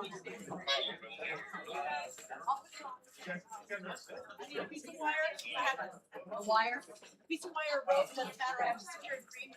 need a piece of wire. A wire. Piece of wire, rope, doesn't matter. I have secured green.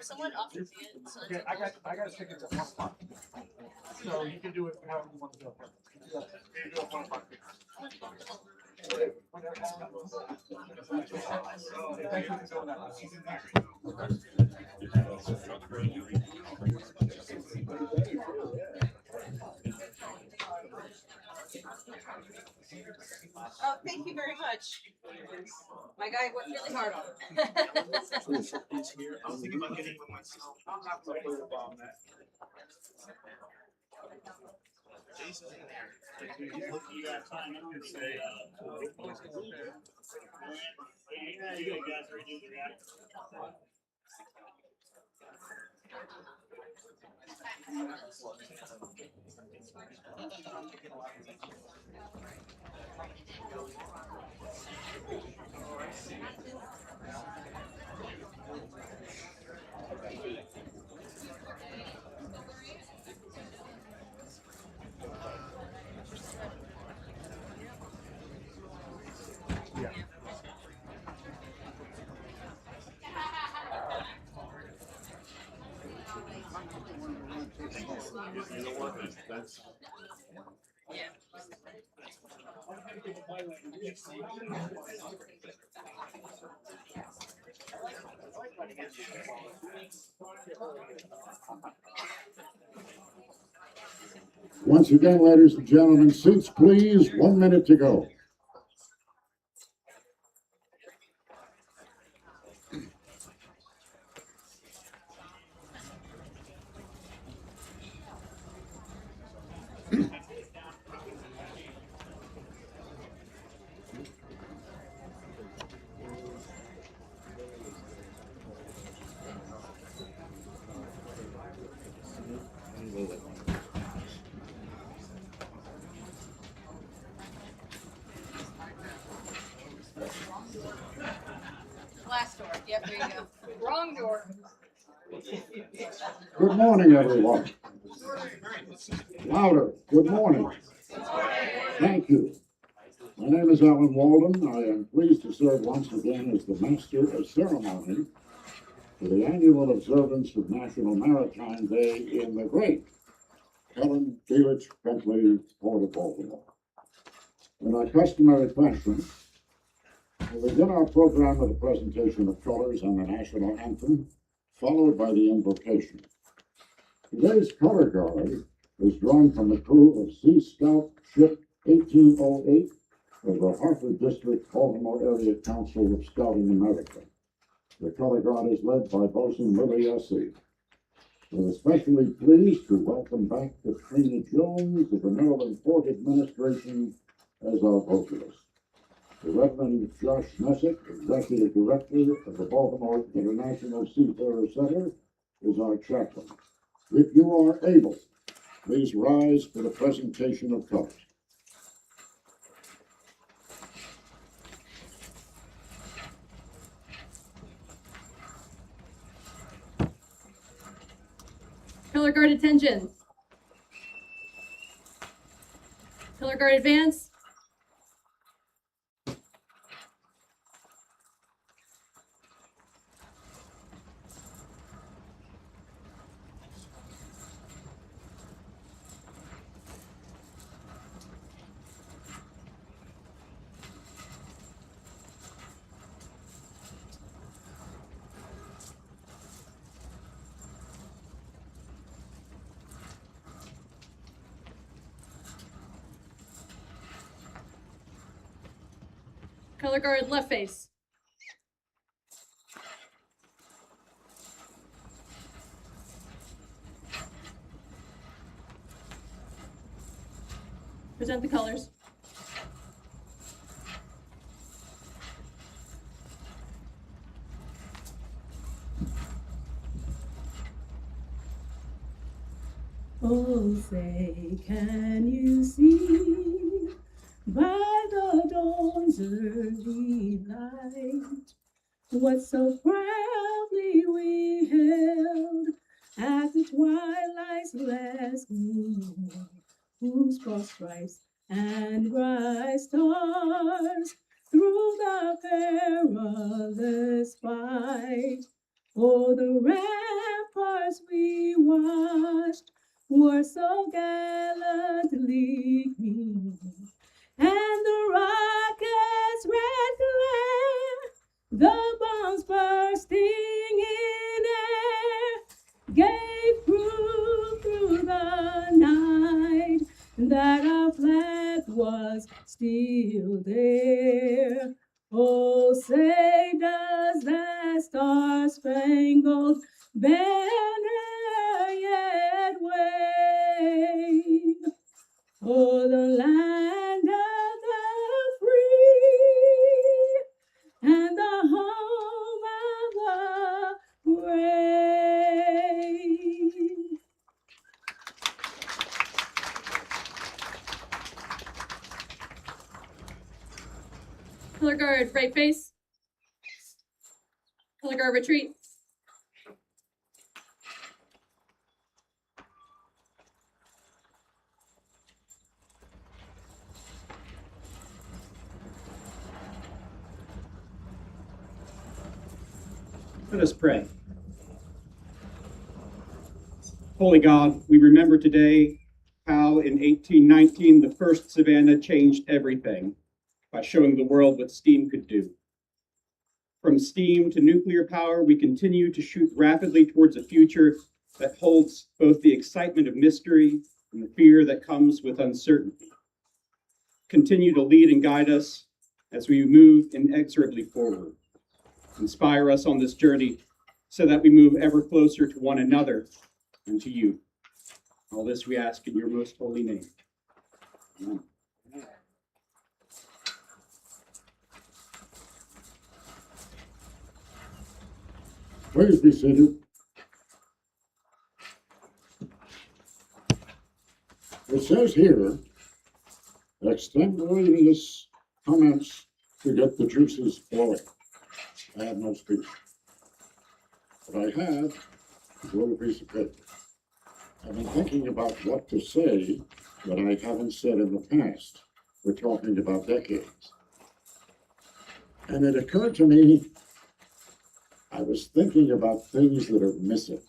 Someone offered me it. So Okay, I got tickets at 1 o'clock. So you can do it however you want to do it. You can do it 1 o'clock. Thank you for doing Oh, thank you very much. My guy worked really hard on it. I was thinking about getting with myself. Jason's in there. You got time, I'm gonna say, yeah, you guys are doing that. Once again, ladies and gentlemen, seats please, 1 minute to go. Glass door. Yep, there you go. Wrong door. Good morning, everyone. Louder. Good morning. Thank you. My name is Alan Walden. I am pleased to serve once again as the Master of Ceremony for the annual observance of National Maritime Day in the great Helen Felix Bentley Port of Baltimore. In our customary fashion, we'll begin our program with a presentation of colors and the national anthem, followed by the invocation. Today's color guard is drawn from the crew of Sea Scout Ship 1808 of the Hartford District, Baltimore Area Council of Scouting America. The color guard is led by Bosun Willie Essie. We're especially pleased to welcome back Katrina Jones of the Maryland Port Administration as our vocalist. The Reverend Josh Messick, Executive Director of the Baltimore International Seafarer Center, is our chaplain. If you are able, please rise for the presentation of colors. Color guard attention. Color guard advance. Color guard left face. Present the colors. Oh, say, can you see by the dawn's early light what so proudly we held at the twilight's last gleam, whose cross stripes and bright stars through the perilous fight o'er the ramparts we watched were so gallantly green, and the rocket's red glare, the bombs bursting in air, gave proof through the night that our flag was still there. Oh, say does that star-spangled banner yet wave o'er the land of the free and the home of the brave? Color guard right face. Color guard retreat. Let us pray. Holy God, we remember today how in 1819 the first Savannah changed everything by showing the world what steam could do. From steam to nuclear power, we continue to shoot rapidly towards a future that holds both the excitement of mystery and the fear that comes with uncertainty. Continue to lead and guide us as we move inexorably forward. Inspire us on this journey so that we move ever closer to one another and to you. All this we ask in your most holy name. Amen. Please be seated. It says here, extemporaneous comments to get the juices flowing. I have no speech. What I have is a little piece of paper. I've been thinking about what to say that I haven't said in the past. We're talking about decades. And it occurred to me, I was thinking about things that are missing.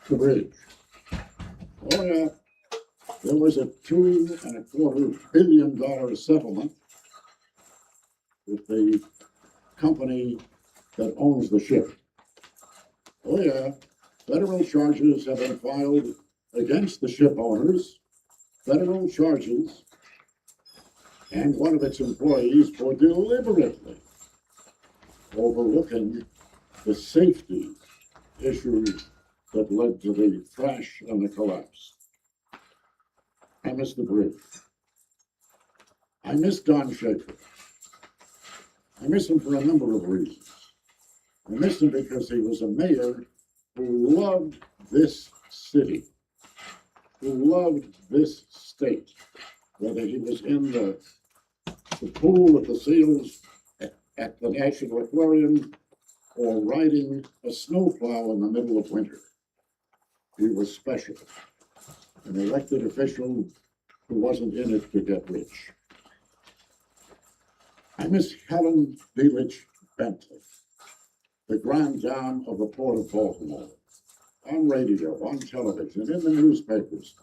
The bridge. Oh yeah, there was a $2.25 billion settlement with the company that owns the ship. Oh yeah, Federal charges have been filed against the ship owners, federal charges, and one of its employees for deliberately overlooking the safety issues that led to the crash and the collapse. I miss the brief. I miss Don Schaefer. I miss him for a number of reasons. I miss him because he was a mayor who loved this city, who loved this state, whether he was in the pool with the seals at the National Aquarium or riding a snowplow in the middle of winter. He was special, an elected official who wasn't in it to get rich. I miss Helen Belich Bentley, the grand dame of the Port of Baltimore, on radio, on television, in the newspapers,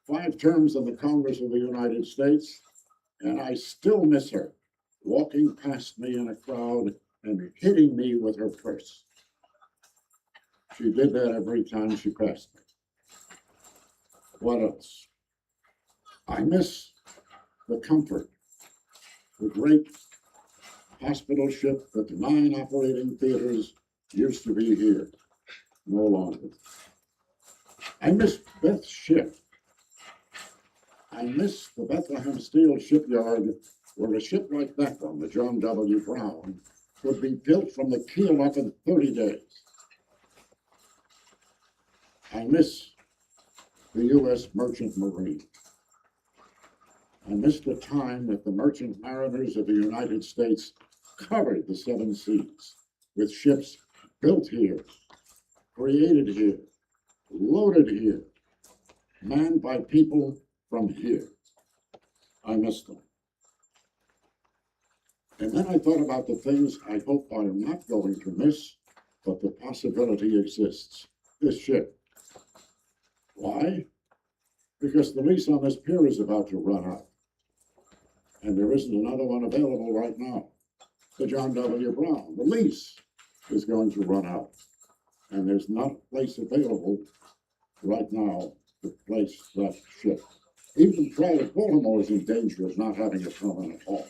5 terms in the Congress of the United States, and I still miss her walking past me in a crowd and hitting me with her purse. She did that every time she passed me. What else? I miss the comfort, the great hospital ship that the 9 operating theaters used to be here, no longer. I miss Beth's ship. I miss the Bethlehem Steel Shipyard, where a ship like that one, the John W. Brown, would be built from the keel up in 30 days. I miss the U.S. Merchant Marine. I miss the time that the merchant mariners of the United States covered the 7 seas with ships built here, created here, loaded here, manned by people from here. I miss them. And then I thought about the things I hope I am not going to miss, but the possibility exists. This ship. Why? Because the lease on this pier is about to run out. And there isn't another one available right now. The John W. Brown, the lease is going to run out. And there's not a place available right now to place that ship. Even private Baltimore is in danger of not having a permanent home.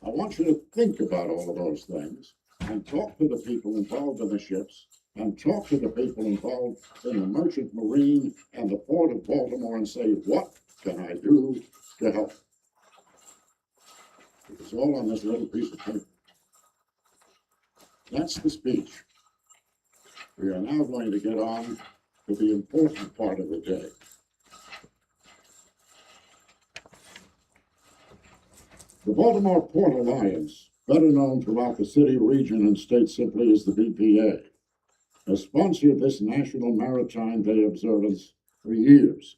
I want you to think about all of those things and talk to the people involved in the ships and talk to the people involved in the merchant marine and the Port of Baltimore and say, what can I do to help? It's all on this little piece of paper. That's the speech. We are now going to get on to the important part of the day. The Baltimore Port Alliance, better known throughout the city, region, and state simply as the BPA, has sponsored this National Maritime Day observance for years.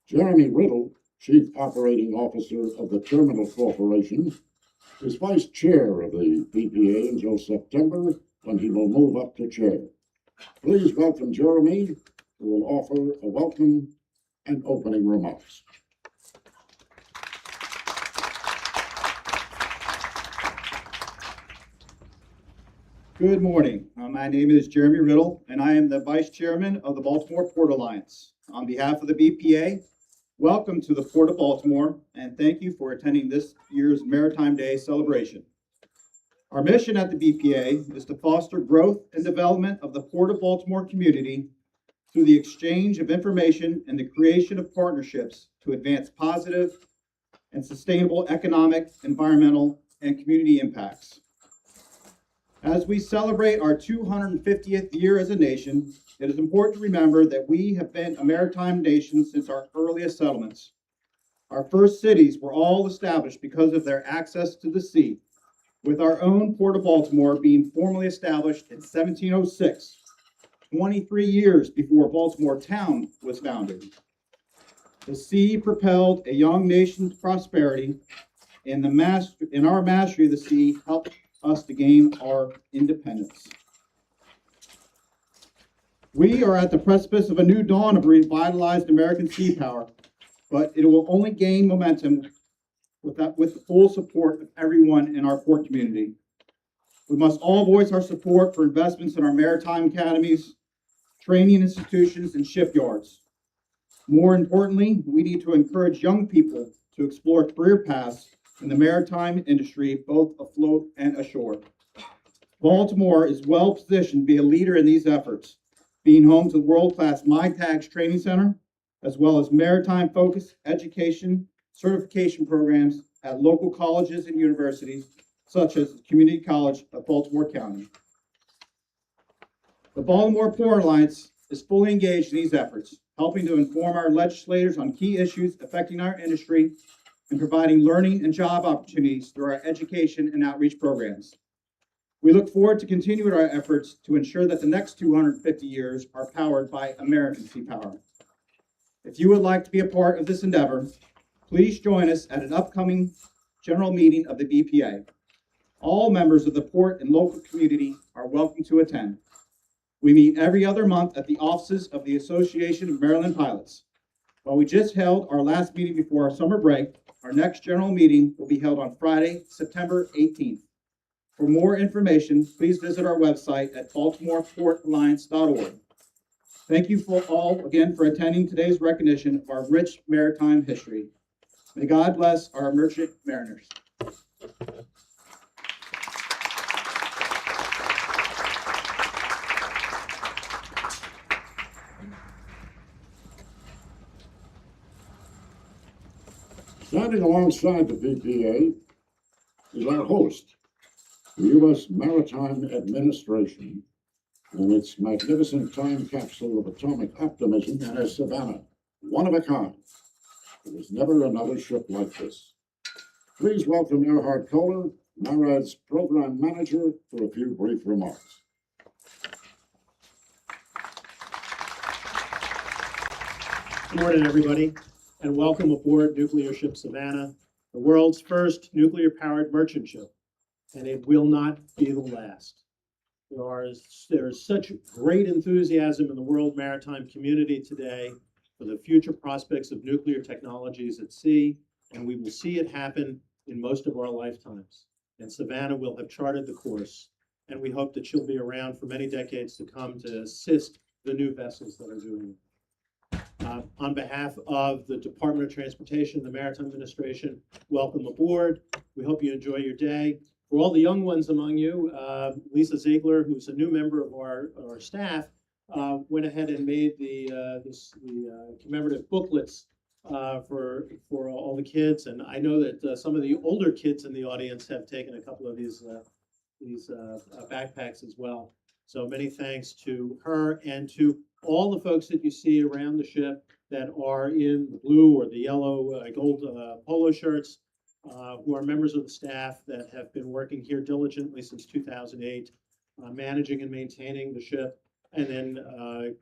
Jeremy Riddle, Chief Operating Officer of the Terminal Corporation, is Vice Chair of the BPA until September, when he will move up to Chair. Please welcome Jeremy, who will offer a welcome and opening remarks. Good morning. My name is Jeremy Riddle, and I am the Vice Chairman of the Baltimore Port Alliance. On behalf of the BPA, welcome to the Port of Baltimore, and thank you for attending this year's Maritime Day celebration. Our mission at the BPA is to foster growth and development of the Port of Baltimore community through the exchange of information and the creation of partnerships to advance positive and sustainable economic, environmental, and community impacts. As we celebrate our 250th year as a nation, it is important to remember that we have been a maritime nation since our earliest settlements. Our first cities were all established because of their access to the sea, with our own Port of Baltimore being formally established in 1706, 23 years before Baltimore town was founded. The sea propelled a young nation's prosperity, and our mastery of the sea helped us to gain our independence. We are at the precipice of a new dawn of revitalized American sea power, but it will only gain momentum with the full support of everyone in our port community. We must all voice our support for investments in our maritime academies, training institutions, and shipyards. More importantly, we need to encourage young people to explore career paths in the maritime industry, both afloat and ashore. Baltimore is well positioned to be a leader in these efforts, being home to the world-class MyTags Training Center, as well as maritime-focused education certification programs at local colleges and universities, such as the Community College of Baltimore County. The Baltimore Port Alliance is fully engaged in these efforts, helping to inform our legislators on key issues affecting our industry and providing learning and job opportunities through our education and outreach programs. We look forward to continuing our efforts to ensure that the next 250 years are powered by American sea power. If you would like to be a part of this endeavor, please join us at an upcoming general meeting of the BPA. All members of the port and local community are welcome to attend. We meet every other month at the offices of the Association of Maryland Pilots. While we just held our last meeting before our summer break, our next general meeting will be held on Friday, September 18th. For more information, please visit our website at baltimoreportalliance.org. Thank you for all again for attending today's recognition of our rich maritime history. May God bless our merchant mariners. Standing alongside the BPA is our host, the U.S. Maritime Administration, and its magnificent time capsule of atomic optimism, NS Savannah, one of a kind. There was never another ship like this. Please welcome Erhard Kohler, NARAD's program manager, for a few brief remarks. Good morning, everybody, and welcome aboard Nuclear Ship Savannah, the world's first nuclear-powered merchant ship, and it will not be the last. There is such great enthusiasm in the world maritime community today for the future prospects of nuclear technologies at sea, and we will see it happen in most of our lifetimes. And Savannah will have charted the course, and we hope that she'll be around for many decades to come to assist the new vessels that are doing it. On behalf of the Department of Transportation, the Maritime Administration, welcome aboard. We hope you enjoy your day. For all the young ones among you, Lisa Ziegler, who's a new member of our staff, went ahead and made the commemorative booklets for all the kids. And I know that some of the older kids in the audience have taken a couple of these backpacks as well. So many thanks to her and to all the folks that you see around the ship that are in the blue or the yellow, gold polo shirts, who are members of the staff that have been working here diligently since 2008, managing and maintaining the ship, and then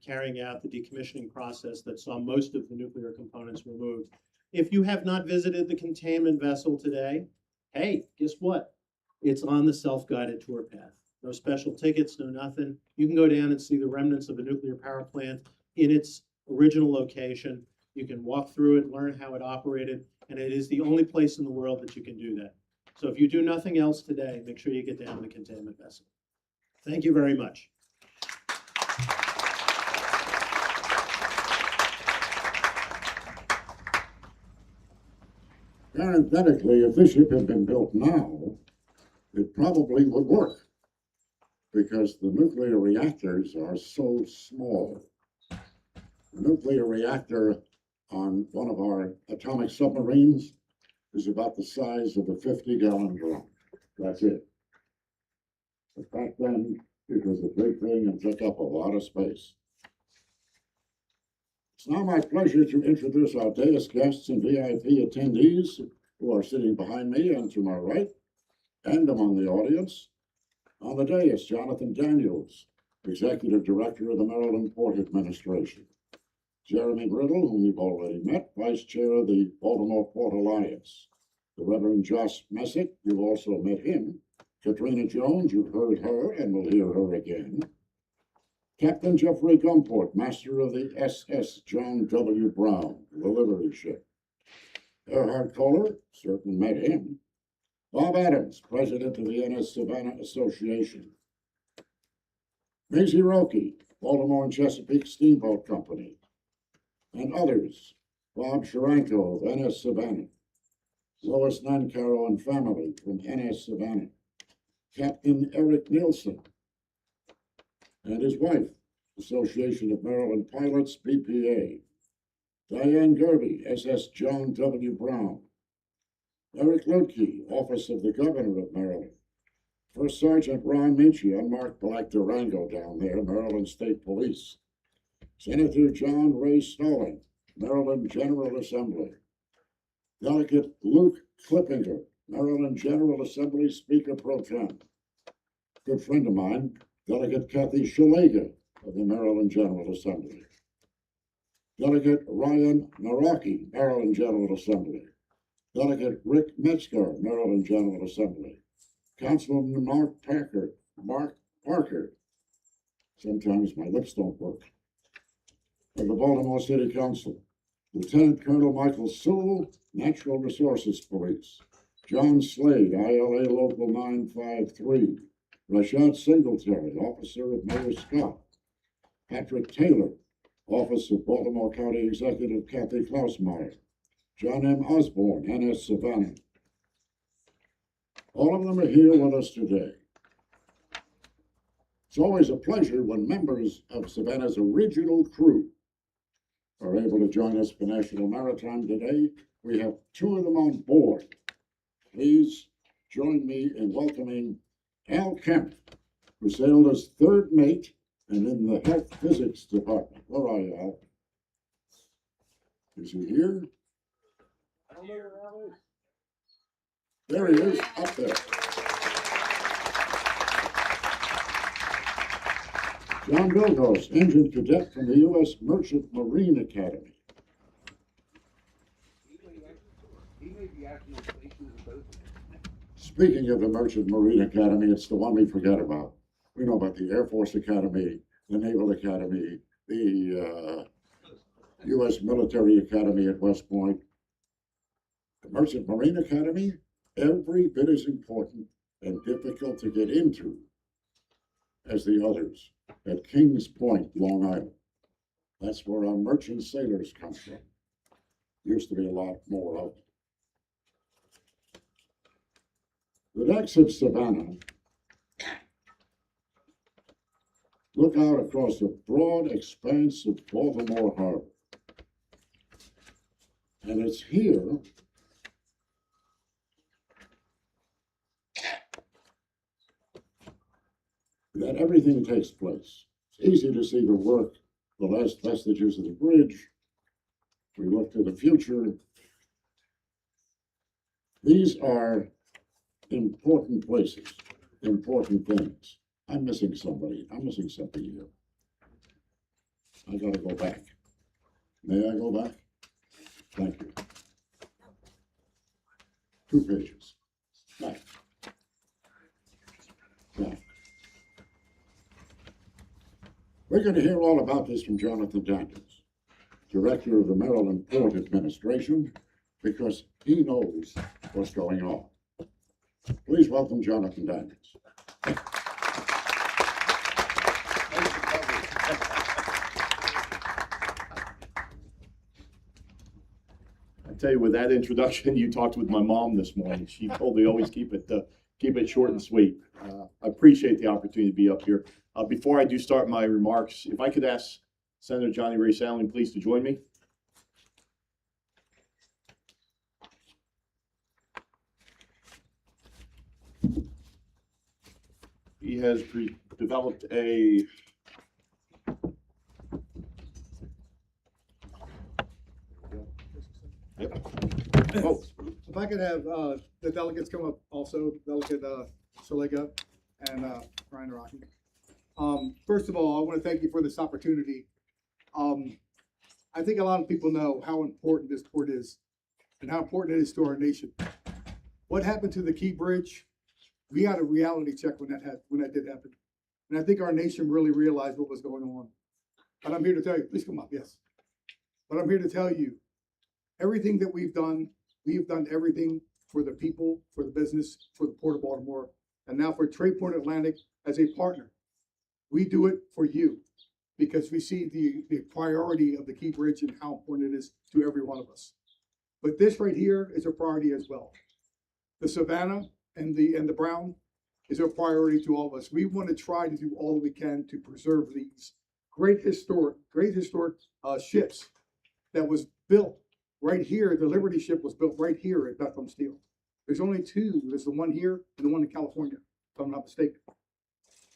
carrying out the decommissioning process that saw most of the nuclear components removed. If you have not visited the containment vessel today, hey, guess what? It's on the self-guided tour path. No special tickets, no nothing. You can go down and see the remnants of a nuclear power plant in its original location. You can walk through it, learn how it operated, and it is the only place in the world that you can do that. So if you do nothing else today, make sure you get down to the containment vessel. Thank you very much. Parenthetically, if this ship had been built now, it probably would work, because the nuclear reactors are so small. The nuclear reactor on one of our atomic submarines is about the size of a 50-gallon drum. That's it. But back then, it was a big thing and took up a lot of space. It's now my pleasure to introduce our dais guests and VIP attendees who are sitting behind me and to my right, and among the audience. On the dais, Jonathan Daniels, Executive Director of the Maryland Port Administration. Jeremy Riddle, whom you've already met, Vice Chair of the Baltimore Port Alliance. The Reverend Josh Messick, you've also met him. Katrina Jones, you've heard her and will hear her again. Captain Jeffrey Gumport, Master of the SS John W. Brown, the Liberty ship. Erhard Kohler, certainly met him. Bob Adams, President of the NS Savannah Association. Maisie Roki, Baltimore and Chesapeake Steamboat Company, and others, Bob Sharanko of NS Savannah, Lois Nancaro and family from NS Savannah, Captain Eric Nielsen and his wife, Association of Maryland Pilots, BPA, Diane Gerby, SS John W. Brown, Eric Lutke, Office of the Governor of Maryland, First Sergeant Ron Minchie, unmarked black Durango down there, Maryland State Police, Senator John Ray Stalling, Maryland General Assembly, Delegate Luke Klippinger, Maryland General Assembly Speaker Pro Tem, good friend of mine, Delegate Kathy Shalaga of the Maryland General Assembly, Delegate Ryan Naraki, Maryland General Assembly, Delegate Rick Metzger, Maryland General Assembly, Councilman Mark Parker, sometimes my lips don't work, of the Baltimore City Council, Lieutenant Colonel Michael Sewell, Natural Resources Police, John Slade, ILA Local 953, Rashad Singletary, Officer of Mayor Scott, Patrick Taylor, Office of Baltimore County Executive Kathy Klausmeyer, John M. Osborne, NS Savannah. All of them are here with us today. It's always a pleasure when members of Savannah's original crew are able to join us for National Maritime today. We have two of them on board. Please join me in welcoming Al Kemp, who sailed as third mate and in the Health Physics Department. Where are you, Al? Is he here? I don't know where Al is. There he is, up there. John Vilgos, Engine Cadet from the U.S. Merchant Marine Academy. Speaking of the Merchant Marine Academy, it's the one we forget about. We know about the Air Force Academy, the Naval Academy, the U.S. Military Academy at West Point. The Merchant Marine Academy, every bit as important and difficult to get into as the others at Kings Point, Long Island. That's where our merchant sailors come from. Used to be a lot more of them. The decks of Savannah look out across a broad expanse of Baltimore Harbor. And it's here that everything takes place. It's easy to see the work, the last vestiges of the bridge. We look to the future. These are important places, important things. I'm missing somebody. I'm missing something here. I gotta go back. May I go back? Thank you. 2 pages. Back. Back. We're going to hear all about this from Jonathan Daniels, Director of the Maryland Port Administration, because he knows what's going on. Please welcome Jonathan Daniels. I tell you, with that introduction, you talked with my mom this morning. She told me always keep it short and sweet. I appreciate the opportunity to be up here. Before I do start my remarks, if I could ask Senator Johnny Ray Sandling, please, to join me. He has developed a Oh, if I could have the delegates come up also, Delegate Shalega and Ryan Araki. First of all, I want to thank you for this opportunity. I think a lot of people know how important this port is and how important it is to our nation. What happened to the Key Bridge? We had a reality check when that did happen. And I think our nation really realized what was going on. But I'm here to tell you, please come up, yes. But I'm here to tell you, everything that we've done everything for the people, for the business, for the Port of Baltimore, and now for TradePort Atlantic as a partner. We do it for you because we see the priority of the Key Bridge and how important it is to every one of us. But this right here is a priority as well. The Savannah and the Brown is a priority to all of us. We want to try to do all that we can to preserve these great historic ships that was built right here. The Liberty ship was built right here at Bethlehem Steel. There's only two. There's the one here and the one in California, if I'm not mistaken.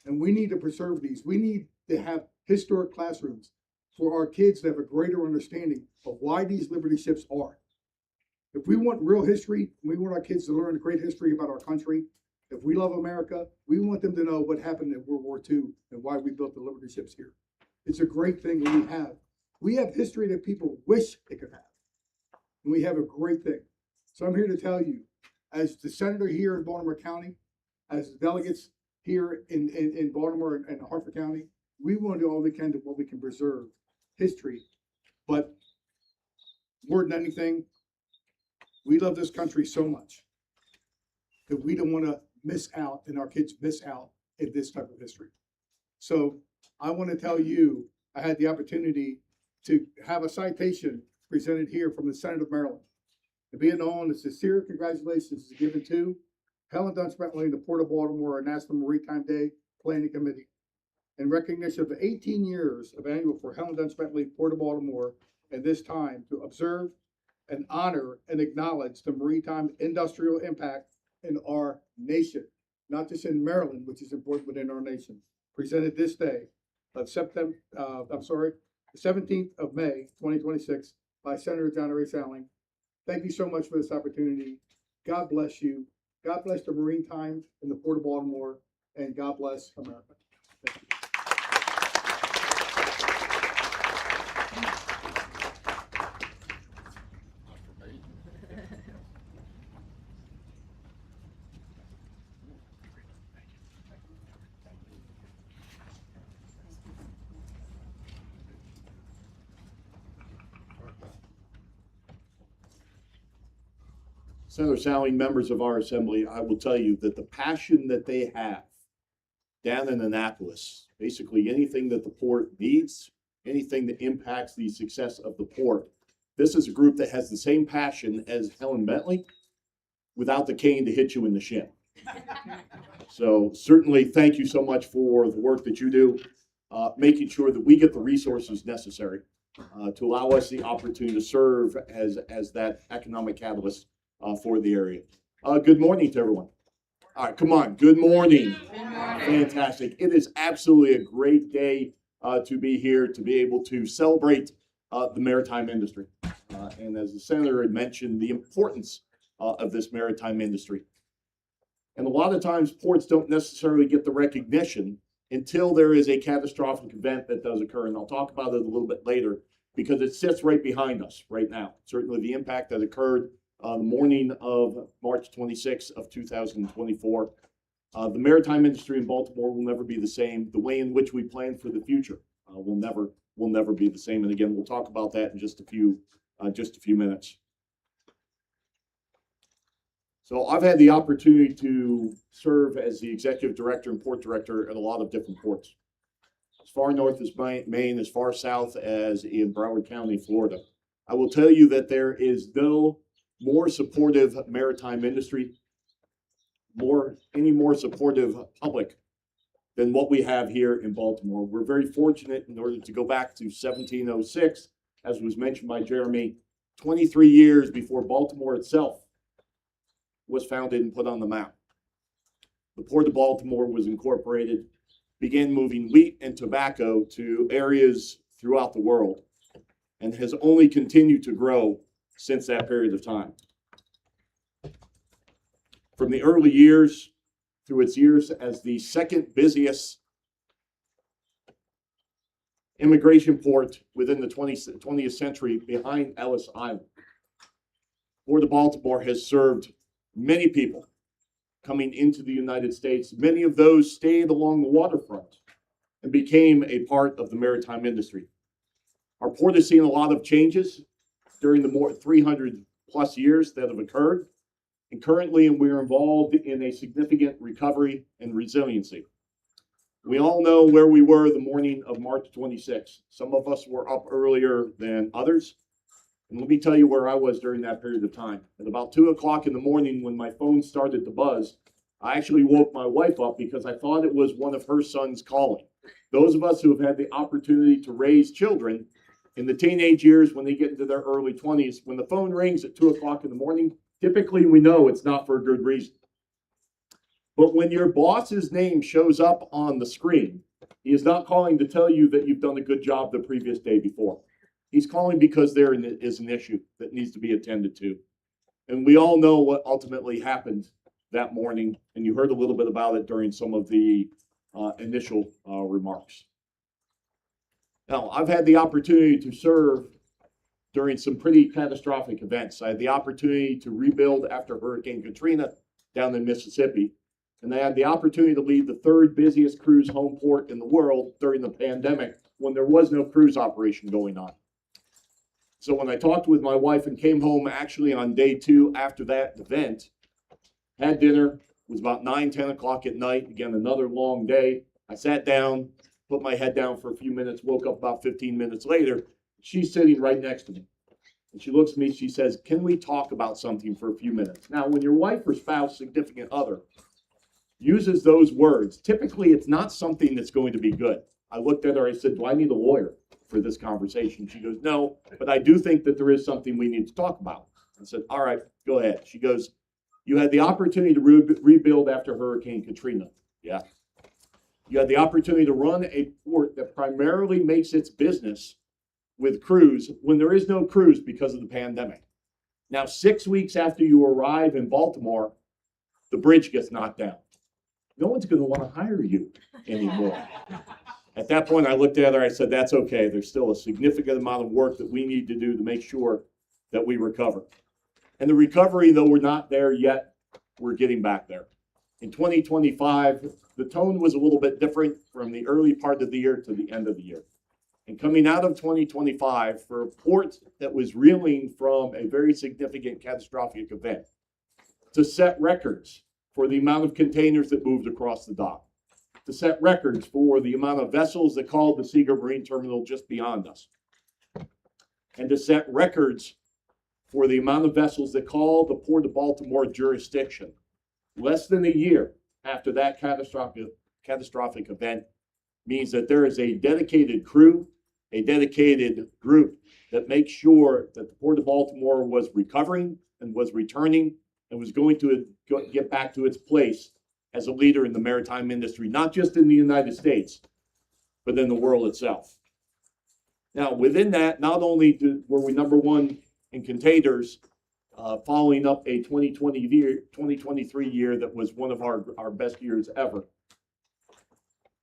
And we need to preserve these. We need to have historic classrooms for our kids to have a greater understanding of why these Liberty ships are. If we want real history, we want our kids to learn great history about our country. If we love America, we want them to know what happened in World War II and why we built the Liberty ships here. It's a great thing that we have. We have history that people wish they could have. And we have a great thing. So I'm here to tell you, as the senator here in Baltimore County, as delegates here in Baltimore and Hartford County, we want to do all we can to what we can preserve history. But more than anything, we love this country so much that we don't want to miss out and our kids miss out in this type of history. So I want to tell you, I had the opportunity to have a citation presented here from the Senate of Maryland. And being known, a sincere congratulations is given to Helen Dunst Bentley and the Port of Baltimore National Maritime Day Planning Committee in recognition of the 18 years of annual for Helen Dunst Bentley, Port of Baltimore, and this time to observe and honor and acknowledge the maritime industrial impact in our nation, not just in Maryland, which is important within our nation. Presented this day of the 17th of May, 2026, by Senator John R. Salling. Thank you so much for this opportunity. God bless you. God bless the Maritime and the Port of Baltimore, and God bless America. Thank you. Senator Salling, members of our assembly, I will tell you that the passion that they have down in Annapolis, basically anything that the port needs, anything that impacts the success of the port, this is a group that has the same passion as Helen Bentley without the cane to hit you in the shin. So certainly thank you so much for the work that you do, making sure that we get the resources necessary to allow us the opportunity to serve as that economic catalyst for the area. Good morning to everyone. All right, come on. Good morning. Fantastic. It is absolutely a great day to be here, to be able to celebrate the maritime industry. And as the senator had mentioned, the importance of this maritime industry. And a lot of times ports don't necessarily get the recognition until there is a catastrophic event that does occur. And I'll talk about it a little bit later because it sits right behind us right now. Certainly the impact that occurred the morning of March 26th of 2024. The maritime industry in Baltimore will never be the same. The way in which we plan for the future will never be the same. And again, we'll talk about that in just a few minutes. So I've had the opportunity to serve as the executive director and port director at a lot of different ports. As far north as Maine, as far south as in Broward County, Florida. I will tell you that there is no more supportive maritime industry, any more supportive public than what we have here in Baltimore. We're very fortunate in order to go back to 1706, as was mentioned by Jeremy, 23 years before Baltimore itself was founded and put on the map. The Port of Baltimore was incorporated, began moving wheat and tobacco to areas throughout the world, and has only continued to grow since that period of time. From the early years through its years as the second busiest immigration port within the 20th century behind Ellis Island, Port of Baltimore has served many people coming into the United States. Many of those stayed along the waterfront and became a part of the maritime industry. Our port has seen a lot of changes during the more 300 plus years that have occurred. And currently, we're involved in a significant recovery and resiliency. We all know where we were the morning of March 26th. Some of us were up earlier than others. And let me tell you where I was during that period of time. At about 2 o'clock in the morning, when my phone started to buzz, I actually woke my wife up because I thought it was one of her sons calling. Those of us who have had the opportunity to raise children in the teenage years, when they get into their early 20s, when the phone rings at 2 o'clock in the morning, typically we know it's not for a good reason. But when your boss's name shows up on the screen, he is not calling to tell you that you've done a good job the previous day before. He's calling because there is an issue that needs to be attended to. And we all know what ultimately happened that morning, and you heard a little bit about it during some of the initial remarks. Now, I've had the opportunity to serve during some pretty catastrophic events. I had the opportunity to rebuild after Hurricane Katrina down in Mississippi. And I had the opportunity to lead the third busiest cruise home port in the world during the pandemic when there was no cruise operation going on. So when I talked with my wife and came home actually on day 2 after that event, had dinner, it was about 9, 10 o'clock at night, again, another long day. I sat down, put my head down for a few minutes, woke up about 15 minutes later. She's sitting right next to me. And she looks at me, she says, "Can we talk about something for a few minutes?" Now, when your wife or spouse, significant other, uses those words, typically it's not something that's going to be good. I looked at her, I said, "Do I need a lawyer for this conversation?" She goes, "No, but I do think that there is something we need to talk about." I said, "All right, go ahead." She goes, "You had the opportunity to rebuild after Hurricane Katrina." Yeah. "You had the opportunity to run a port that primarily makes its business with cruise when there is no cruise because of the pandemic. Now, 6 weeks after you arrive in Baltimore, the bridge gets knocked down. No one's going to want to hire you anymore." At that point, I looked at her, I said, "That's okay. There's still a significant amount of work that we need to do to make sure that we recover." And the recovery, though we're not there yet, we're getting back there. In 2025, the tone was a little bit different from the early part of the year to the end of the year. And coming out of 2025, for a port that was reeling from a very significant catastrophic event, to set records for the amount of containers that moved across the dock, to set records for the amount of vessels that called the Seager Marine Terminal just beyond us, and to set records for the amount of vessels that called the Port of Baltimore jurisdiction, less than a year after that catastrophic event, means that there is a dedicated crew, a dedicated group that makes sure that the Port of Baltimore was recovering and was returning and was going to get back to its place as a leader in the maritime industry, not just in the United States, but in the world itself. Now, within that, not only were we number 1 in containers, following up a 2023 year that was one of our best years ever.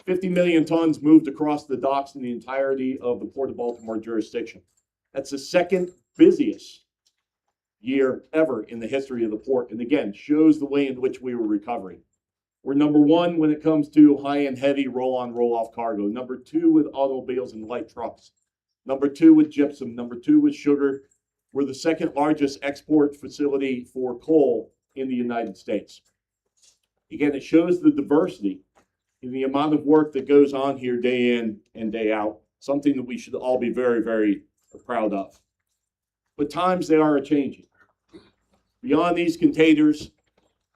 50 million tons moved across the docks in the entirety of the Port of Baltimore jurisdiction. That's the second busiest year ever in the history of the port, and again, shows the way in which we were recovering. We're number 1 when it comes to high and heavy roll-on, roll-off cargo. Number 2 with automobiles and light trucks. Number 2 with gypsum. Number 2 with sugar. We're the second largest export facility for coal in the United States. Again, it shows the diversity in the amount of work that goes on here day in and day out, something that we should all be very, very proud of. But times, they are a-changing. Beyond these containers,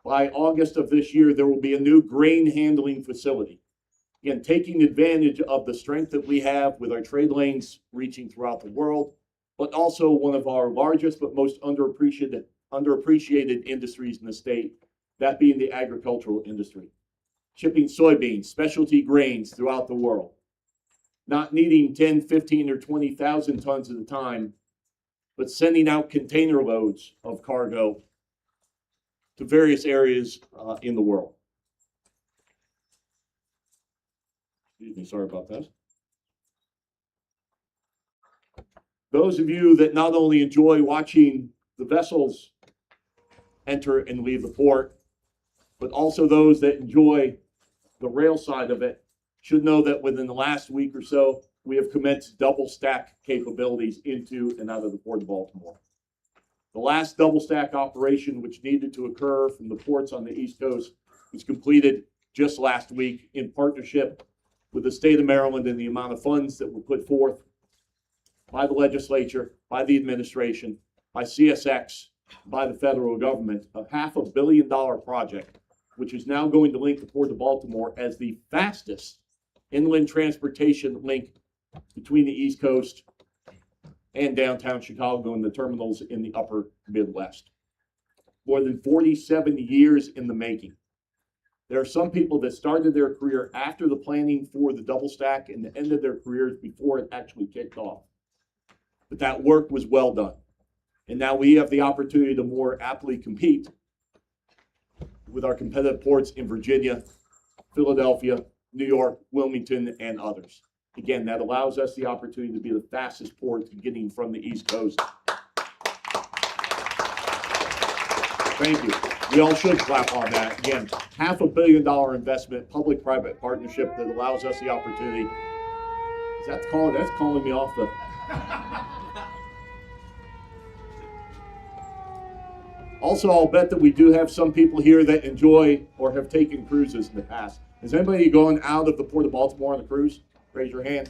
by August of this year, there will be a new grain handling facility. Again, taking advantage of the strength that we have with our trade lanes reaching throughout the world, but also one of our largest but most underappreciated industries in the state, that being the agricultural industry. Shipping soybeans, specialty grains throughout the world. Not needing 10, 15, or 20,000 tons at a time, but sending out container loads of cargo to various areas in the world. Excuse me, sorry about that. Those of you that not only enjoy watching the vessels enter and leave the port, but also those that enjoy the rail side of it, should know that within the last week or so, we have commenced double stack capabilities into and out of the Port of Baltimore. The last double stack operation, which needed to occur from the ports on the East Coast, was completed just last week in partnership with the state of Maryland and the amount of funds that were put forth by the legislature, by the administration, by CSX, by the federal government, a $500 million project, which is now going to link the Port of Baltimore as the fastest inland transportation link between the East Coast and downtown Chicago and the terminals in the upper Midwest. More than 47 years in the making. There are some people that started their career after the planning for the double stack and ended their careers before it actually kicked off. But that work was well done. And now we have the opportunity to more aptly compete with our competitive ports in Virginia, Philadelphia, New York, Wilmington, and others. Again, that allows us the opportunity to be the fastest port getting from the East Coast. Thank you. We all should clap on that. Again, $500 million investment, public-private partnership that allows us the opportunity. Is that calling? That's calling me off the. Also, I'll bet that we do have some people here that enjoy or have taken cruises in the past. Has anybody gone out of the Port of Baltimore on a cruise? Raise your hand.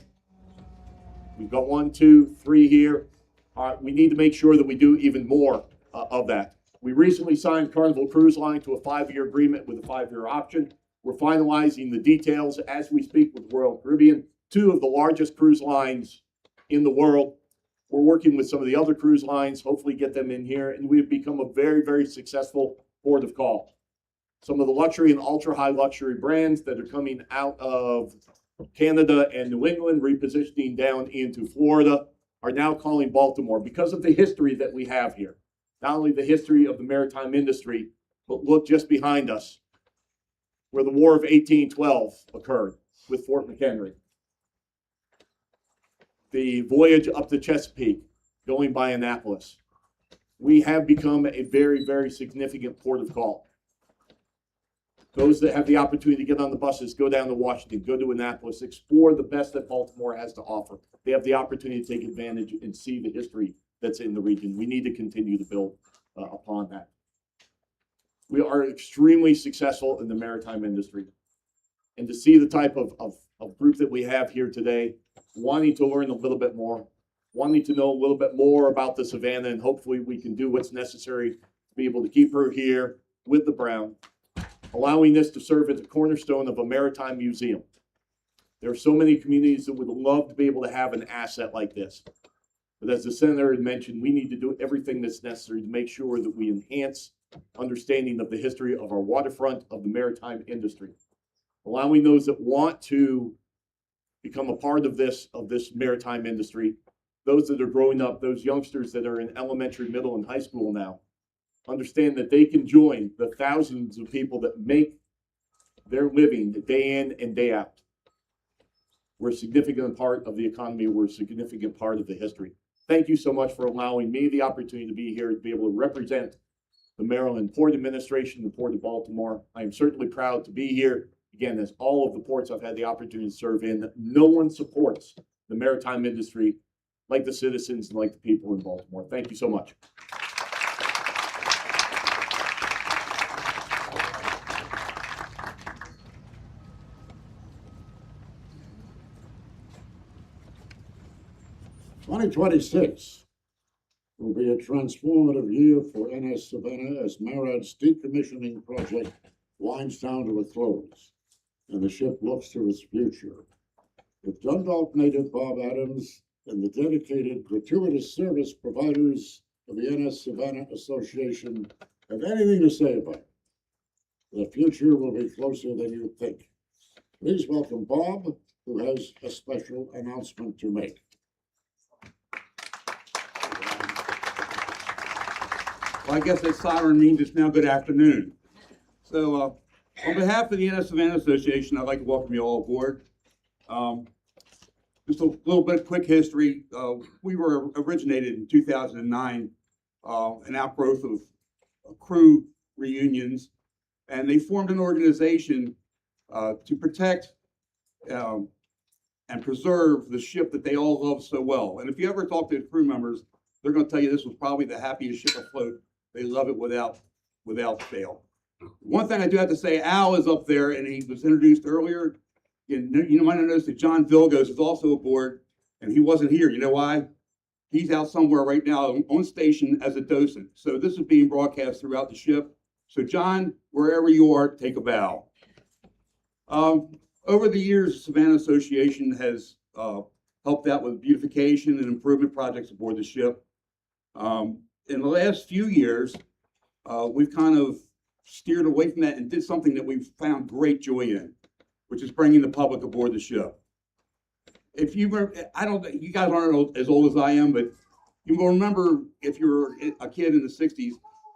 We've got 1, 2, 3 here. All right, we need to make sure that we do even more of that. We recently signed Carnival Cruise Line to a 5-year agreement with a 5-year option. We're finalizing the details as we speak with Royal Caribbean, 2 of the largest cruise lines in the world. We're working with some of the other cruise lines, hopefully get them in here, and we've become a very, very successful port of call. Some of the luxury and ultra-high luxury brands that are coming out of Canada and New England, repositioning down into Florida, are now calling Baltimore because of the history that we have here. Not only the history of the maritime industry, but look just behind us, where the War of 1812 occurred with Fort McHenry. The voyage up to Chesapeake, going by Annapolis. We have become a very, very significant port of call. Those that have the opportunity to get on the buses, go down to Washington, go to Annapolis, explore the best that Baltimore has to offer. They have the opportunity to take advantage and see the history that's in the region. We need to continue to build upon that. We are extremely successful in the maritime industry. And to see the type of group that we have here today, wanting to learn a little bit more, wanting to know a little bit more about the Savannah, and hopefully we can do what's necessary to be able to keep her here with the Brown, allowing this to serve as a cornerstone of a maritime museum. There are so many communities that would love to be able to have an asset like this. But as the senator had mentioned, we need to do everything that's necessary to make sure that we enhance understanding of the history of our waterfront, of the maritime industry. Allowing those that want to become a part of this maritime industry, those that are growing up, those youngsters that are in elementary, middle, and high school now, understand that they can join the thousands of people that make their living day in and day out. We're a significant part of the economy. We're a significant part of the history. Thank you so much for allowing me the opportunity to be here, to be able to represent the Maryland Port Administration, the Port of Baltimore. I am certainly proud to be here. Again, as all of the ports I've had the opportunity to serve in, no one supports the maritime industry like the citizens and like the people in Baltimore. Thank you so much. "2026 will be a transformative year for NS Savannah as MARAD's decommissioning project winds down to a close and the ship looks to its future. If Dundalk native Bob Adams and the dedicated, gratuitous service providers of the NS Savannah Association have anything to say about it, the future will be closer than you think. Please welcome Bob, who has a special announcement to make." Well, I guess that siren means it's now good afternoon. So, on behalf of the NS Savannah Association, I'd like to welcome you all aboard. Just a little bit quick history. We were originated in 2009, an outgrowth of crew reunions, and they formed an organization to protect and preserve the ship that they all love so well. And if you ever talk to the crew members, they're going to tell you this was probably the happiest ship afloat. They love it without fail. One thing I do have to say, Al is up there, and he was introduced earlier. You might have noticed that John Vilgos is also aboard, and he wasn't here. You know why? He's out somewhere right now on station as a docent. So this is being broadcast throughout the ship. So John, wherever you are, take a bow. Over the years, the Savannah Association has helped out with beautification and improvement projects aboard the ship. In the last few years, we've kind of steered away from that and did something that we've found great joy in, which is bringing the public aboard the ship. If you remember, you guys aren't as old as I am, but you will remember if you were a kid in the 60s,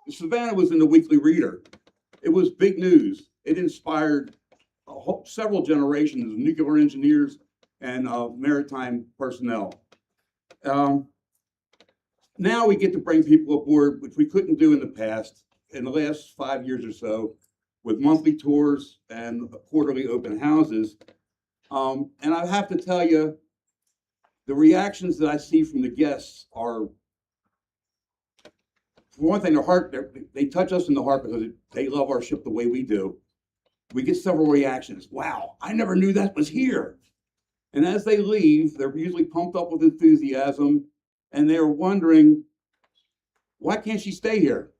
Savannah was in the Weekly Reader. It was big news. It inspired several generations of nuclear engineers and maritime personnel. Now we get to bring people aboard, which we couldn't do in the past, in the last 5 years or so, with monthly tours and quarterly open houses. And I have to tell you, the reactions that I see from the guests are, for one thing, they touch us in the heart because they love our ship the way we do. We get several reactions. Wow, I never knew that was here. And as they leave, they're usually pumped up with enthusiasm, and they're wondering, why can't she stay here?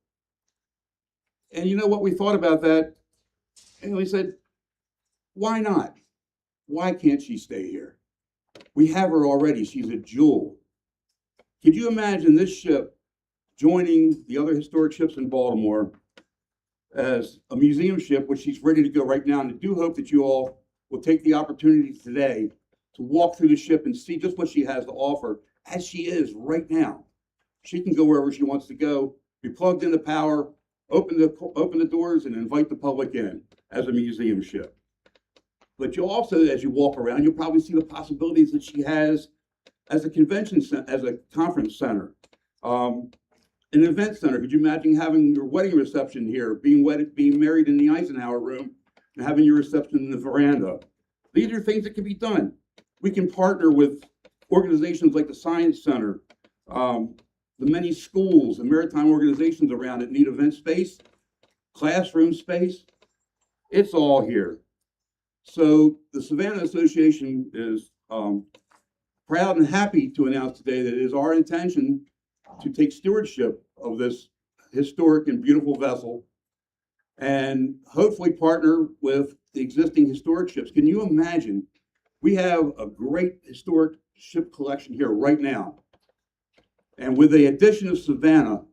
And you know what we thought about that? And we said, why not? Why can't she stay here? We have her already. She's a jewel. Could you imagine this ship joining the other historic ships in Baltimore as a museum ship, which she's ready to go right now? And I do hope that you all will take the opportunity today to walk through the ship and see just what she has to offer as she is right now. She can go wherever she wants to go, be plugged into power, open the doors and invite the public in as a museum ship. But you'll also, as you walk around, you'll probably see the possibilities that she has as a convention center, as a conference center, an event center. Could you imagine having your wedding reception here, being married in the Eisenhower room, and having your reception in the veranda? These are things that can be done. We can partner with organizations like the Science Center, the many schools and maritime organizations around that need event space, classroom space. It's all here. So the Savannah Association is proud and happy to announce today that it is our intention to take stewardship of this historic and beautiful vessel and hopefully partner with the existing historic ships. Can you imagine? We have a great historic ship collection here right now. And with the addition of Savannah,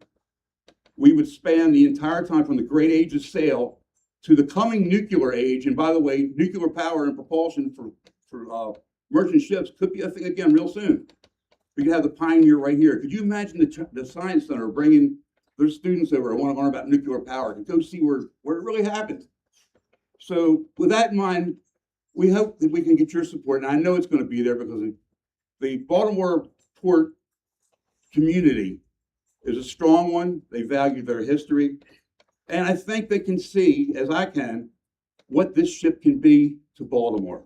we would span the entire time from the great age of sail to the coming nuclear age. And by the way, nuclear power and propulsion for merchant ships could be a thing again real soon. We could have the Pioneer right here. Could you imagine the Science Center bringing their students over and want to learn about nuclear power and go see where it really happened? So with that in mind, we hope that we can get your support. And I know it's going to be there because the Baltimore port community is a strong one. They value their history. And I think they can see, as I can, what this ship can be to Baltimore.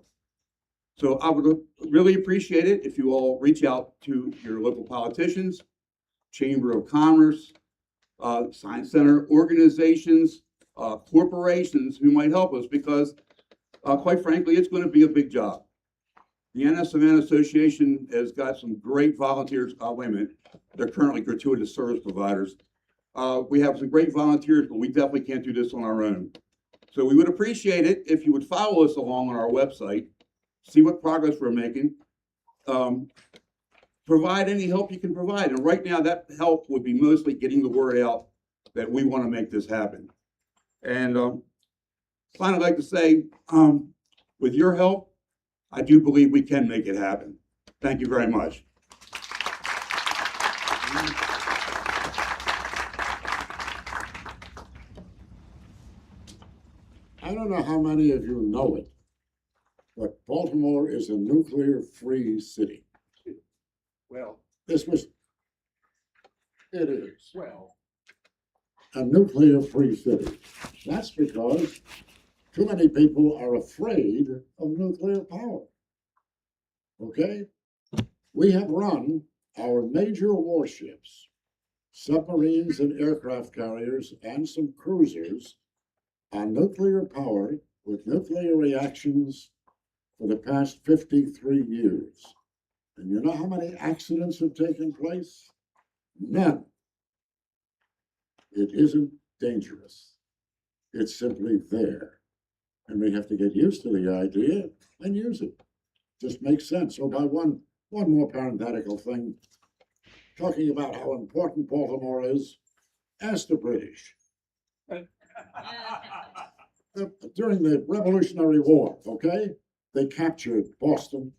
So I would really appreciate it if you all reach out to your local politicians, Chamber of Commerce, Science Center organizations, corporations who might help us because, quite frankly, it's going to be a big job. The NS Savannah Association has got some great volunteers. Wait a minute. They're currently gratuitous service providers. We have some great volunteers, but we definitely can't do this on our own. So we would appreciate it if you would follow us along on our website, see what progress we're making, provide any help you can provide. And right now, that help would be mostly getting the word out that we want to make this happen. And finally, I'd like to say, with your help, I do believe we can make it happen. Thank you very much. I don't know how many of you know it, but Baltimore is a nuclear-free city. Well, It is well. a nuclear-free city. That's because too many people are afraid of nuclear power. Okay? We have run our major warships, submarines and aircraft carriers, and some cruisers on nuclear power with nuclear reactions for the past 53 years. And you know how many accidents have taken place? None. It isn't dangerous. It's simply there. And we have to get used to the idea and use it. Just makes sense. So by one more parenthetical thing, talking about how important Baltimore is, ask the British. During the Revolutionary War, okay, they captured Boston,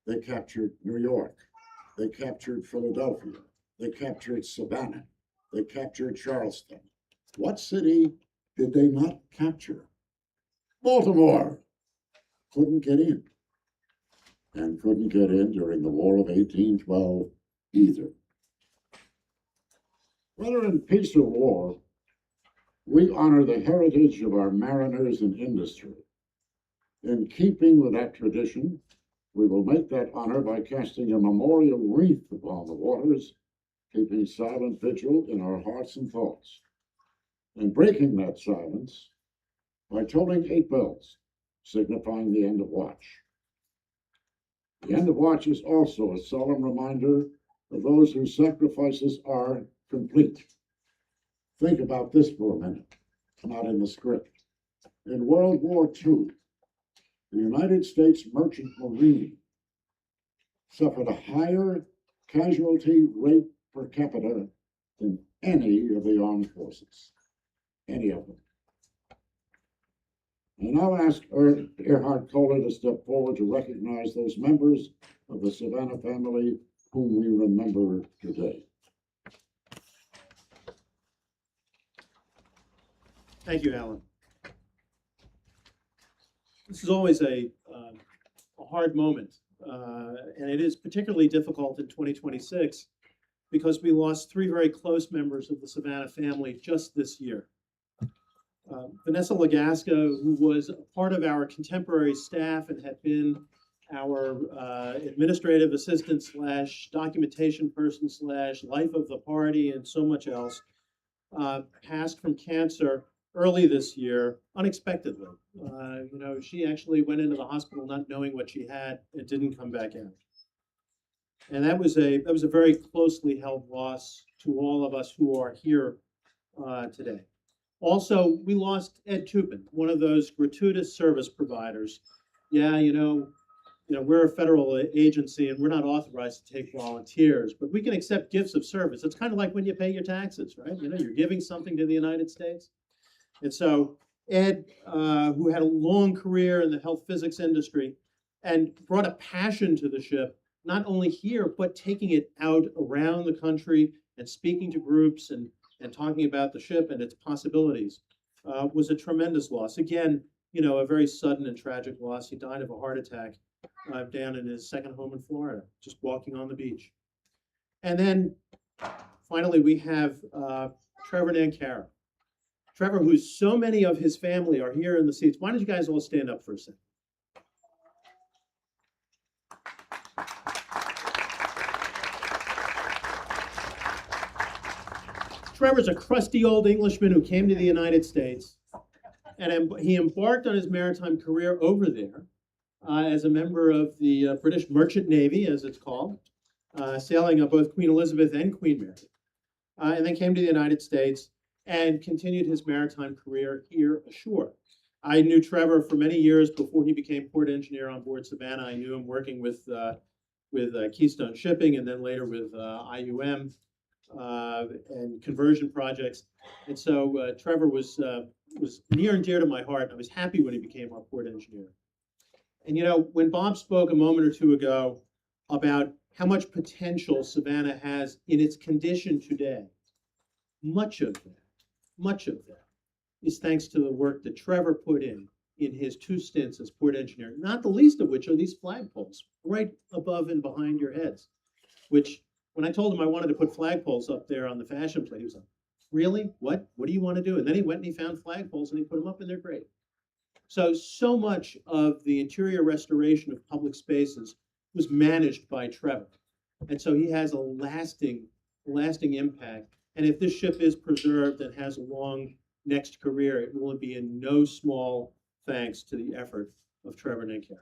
they captured New York, they captured Philadelphia, they captured Savannah, they captured Charleston. What city did they not capture? Baltimore. Couldn't get in. And couldn't get in during the War of 1812 either. Whether in peace or war, we honor the heritage of our mariners and industry. In keeping with that tradition, we will make that honor by casting a memorial wreath upon the waters, keeping silent vigil in our hearts and thoughts, and breaking that silence by tolling 8 bells, signifying the end of watch. The end of watch is also a solemn reminder of those whose sacrifices are complete. Think about this for a minute, not in the script. In World War II, the United States Merchant Marine suffered a higher casualty rate per capita than any of the armed forces, any of them. I now ask Erhard Kohler to step forward to recognize those members of the Savannah family whom we remember today. Thank you, Alan. This is always a hard moment, and it is particularly difficult in 2026 because we lost 3 very close members of the Savannah family just this year. Vanessa Legasco, who was a part of our contemporary staff and had been our administrative assistant / documentation person / life of the party and so much else, passed from cancer early this year, unexpectedly. She actually went into the hospital not knowing what she had and didn't come back out. And that was a very closely held loss to all of us who are here today. Also, we lost Ed Tupin, one of those gratuitous service providers. Yeah, we're a federal agency and we're not authorized to take volunteers, but we can accept gifts of service. It's kind of like when you pay your taxes, right? You're giving something to the United States. And so Ed, who had a long career in the health physics industry and brought a passion to the ship, not only here, but taking it out around the country and speaking to groups and talking about the ship and its possibilities, was a tremendous loss. Again, a very sudden and tragic loss. He died of a heart attack down in his second home in Florida, just walking on the beach. And then finally, we have Trevor Nancara. Trevor, who so many of his family are here in the seats. Why don't you guys all stand up for a second? Trevor's a crusty old Englishman who came to the United States, and he embarked on his maritime career over there as a member of the British Merchant Navy, as it's called, sailing on both Queen Elizabeth and Queen Mary, and then came to the United States and continued his maritime career here ashore. I knew Trevor for many years before he became port engineer on board Savannah. I knew him working with Keystone Shipping and then later with IUM. And conversion projects. And so Trevor was near and dear to my heart. I was happy when he became our port engineer. And when Bob spoke a moment or two ago about how much potential Savannah has in its condition today, much of that is thanks to the work that Trevor put in his 2 stints as port engineer, not the least of which are these flagpoles right above and behind your heads, which when I told him I wanted to put flagpoles up there on the fashion plate, he was like, really? What do you want to do? And then he went and he found flagpoles and he put them up and they're great. So much of the interior restoration of public spaces was managed by Trevor. And so he has a lasting impact. And if this ship is preserved and has a long next career, it will be in no small thanks to the effort of Trevor Nancara.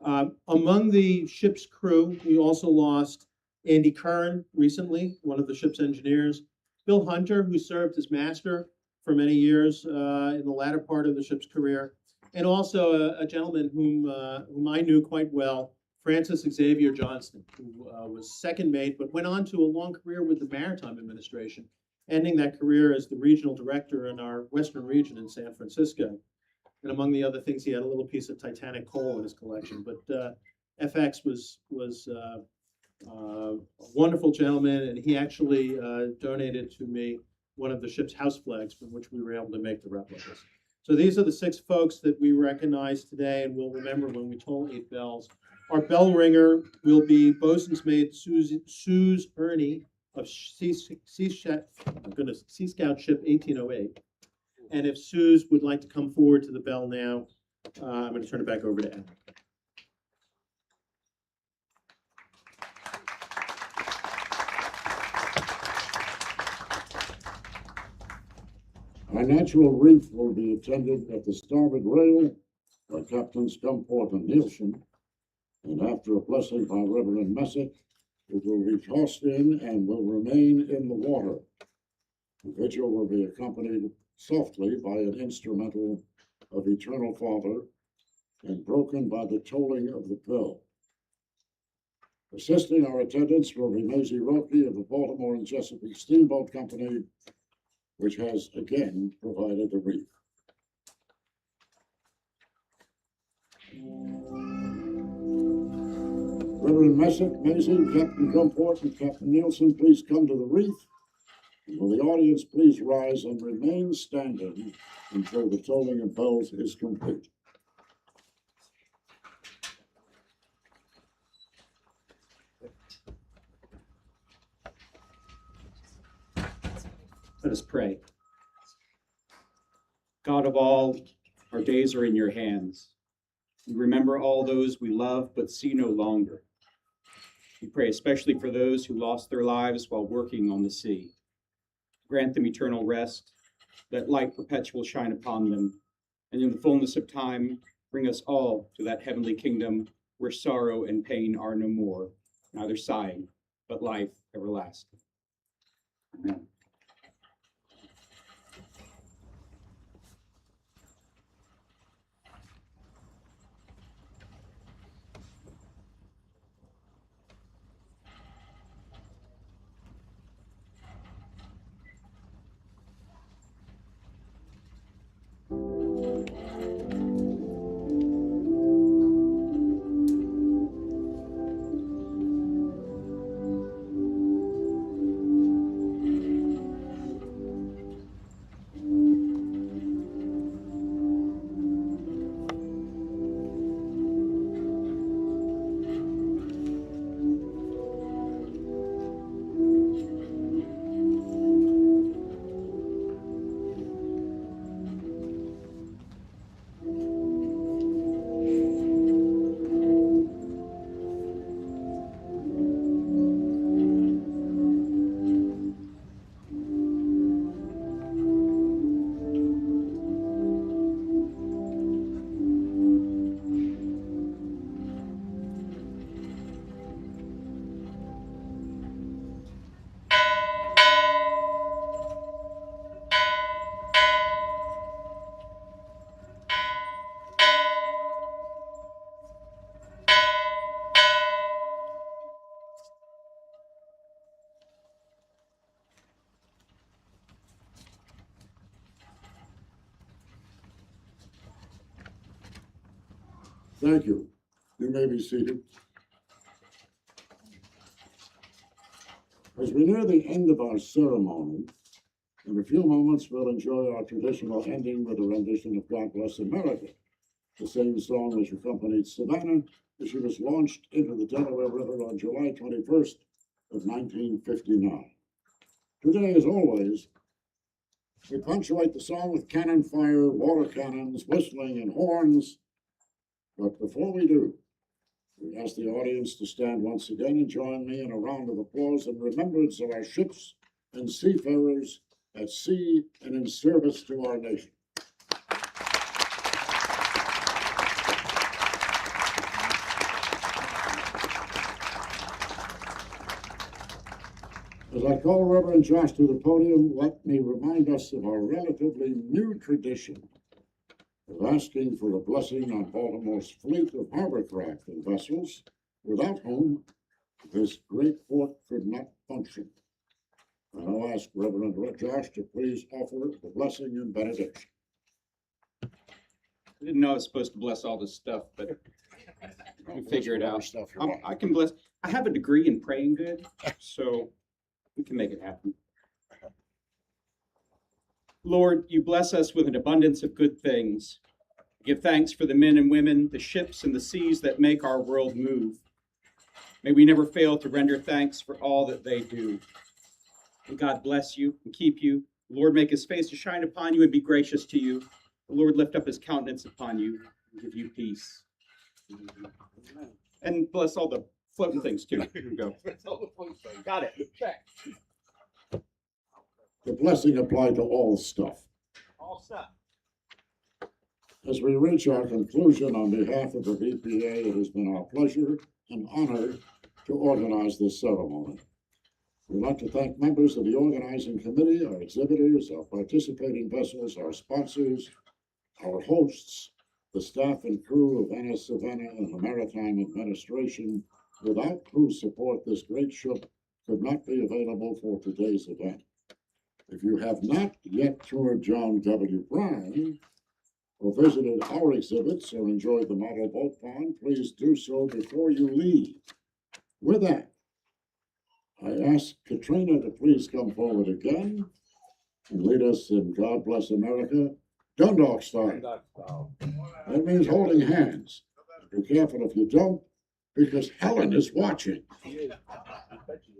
Among the ship's crew, we also lost Andy Curran recently, one of the ship's engineers, Bill Hunter, who served as master for many years in the latter part of the ship's career, and also a gentleman whom I knew quite well, Francis Xavier Johnston, who was second mate, but went on to a long career with the Maritime Administration, ending that career as the regional director in our western region in San Francisco. And among the other things, he had a little piece of Titanic coal in his collection. But FX was a wonderful gentleman, and he actually donated to me one of the ship's house flags from which we were able to make the replicas. So these are the 6 folks that we recognize today and we'll remember when we toll 8 bells. Our bell ringer will be bosun's mate Suze Ernie of Sea Scout Ship 1808. And if Suze would like to come forward to the bell now, I'm going to turn it back over to Ed. Our natural reef will be attended at the starboard rail by Captains Gumport and Nielsen, and after a blessing by Reverend Messick, it will be tossed in and will remain in the water. The vigil will be accompanied softly by an instrumental of Eternal Father and broken by the tolling of the bell. Assisting our attendants will be Maisie Roque of the Baltimore and Chesapeake Steamboat Company, which has again provided the wreath. Reverend Messick, Maisie, Captain Gumport, and Captain Nielsen, please come to the wreath. And will the audience please rise and remain standing until the tolling of bells is complete. Let us pray. God of all, our days are in your hands. We remember all those we love but see no longer. We pray especially for those who lost their lives while working on the sea. Grant them eternal rest, let light perpetual shine upon them, and in the fullness of time, bring us all to that heavenly kingdom where sorrow and pain are no more, neither sighing, but life everlasting. Amen. Thank you. You may be seated. As we near the end of our ceremony, in a few moments we'll enjoy our traditional ending with a rendition of God Bless America, the same song which accompanied Savannah as she was launched into the Delaware River on July 21st of 1959. Today, as always, we punctuate the song with cannon fire, water cannons, whistling, and horns. But before we do, we ask the audience to stand once again and join me in a round of applause in remembrance of our ships and seafarers at sea and in service to our nation. As I call Reverend Josh to the podium, let me remind us of our relatively new tradition of asking for a blessing on Baltimore's fleet of hovercraft and vessels, without whom this great port could not function. I'll ask Reverend Josh to please offer the blessing and benediction. I didn't know I was supposed to bless all this stuff, but we figure it out. I can bless. I have a degree in praying good, so we can make it happen. Lord, you bless us with an abundance of good things. Give thanks for the men and women, the ships and the seas that make our world move. May we never fail to render thanks for all that they do. And God bless you and keep you. The Lord make his face to shine upon you and be gracious to you. The Lord lift up his countenance upon you and give you peace. And bless all the floating things too. Here we go. Got it. The blessing applied to all stuff. All set. As we reach our conclusion, on behalf of the VPA, it has been our pleasure and honor to organize this ceremony. We'd like to thank members of the organizing committee, our exhibitors, our participating vessels, our sponsors, our hosts, the staff and crew of NS Savannah and the Maritime Administration, without whose support this great ship could not be available for today's event. If you have not yet toured John W. Brown or visited our exhibits or enjoyed the model boat pond, please do so before you leave. With that, I ask Katrina to please come forward again and lead us in God Bless America, Dundalk style. That means holding hands. Be careful if you don't, because Helen is watching.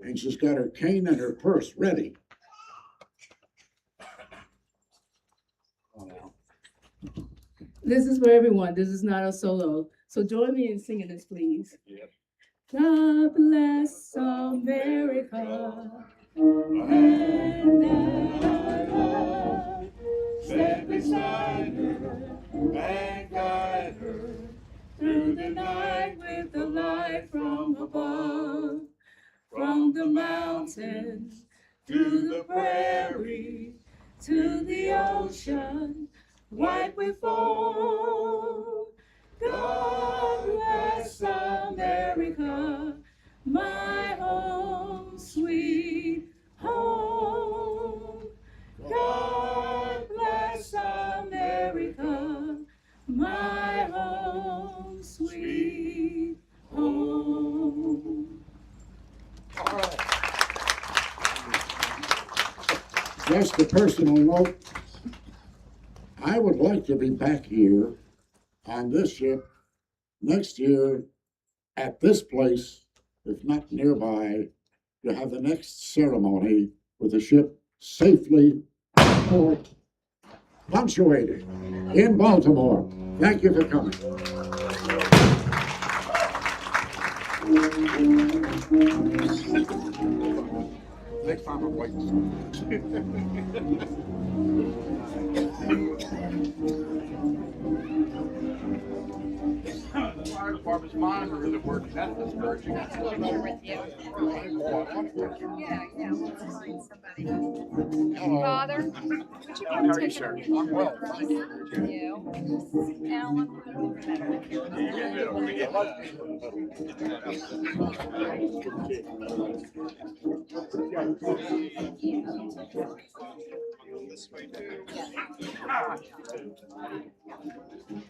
And she's got her cane and her purse ready. This is for everyone. This is not a solo. So join me in singing this, please. Yep. God bless America. And that our love stand beside her and guide her through the night with the light from above. From the mountains to the prairie to the ocean, white with foam. God bless America, my home, sweet home. God bless America, my home, sweet home. All right. Just a personal note, I would like to be back here on this ship next year at this place, if not nearby, to have the next ceremony with the ship safely punctuated in Baltimore. Thank you for coming. Next time I'm white. The fire department's monitor isn't working. That's discouraging. With you. Yeah, let's find somebody. Father, would you How mind are you, taking sir? a I'm well. you? Alan,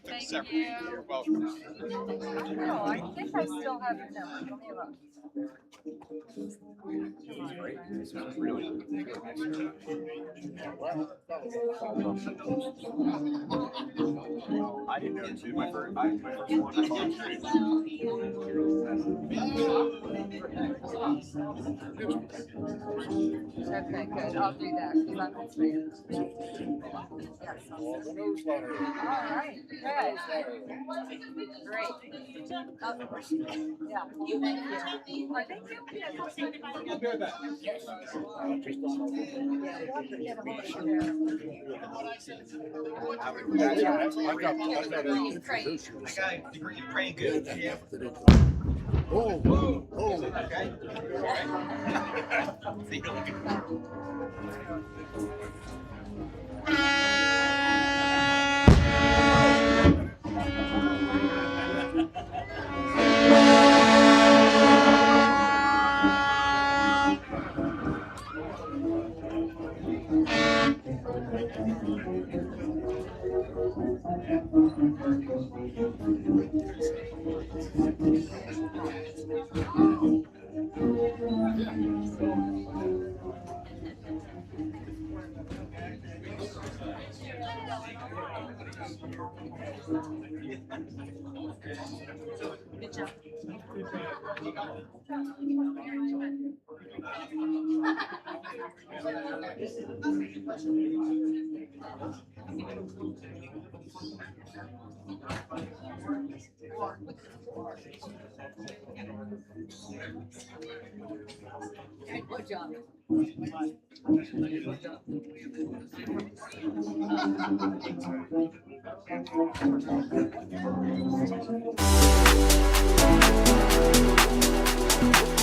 thank you. You're welcome. No, I think I still have your number. Let me look. I didn't know too. My first one, I called straight. Okay, good. I'll do that because I'm in Spanish. Yes. All right. Good. Great. Yeah. Thank you. Good job. Good job. Thank you.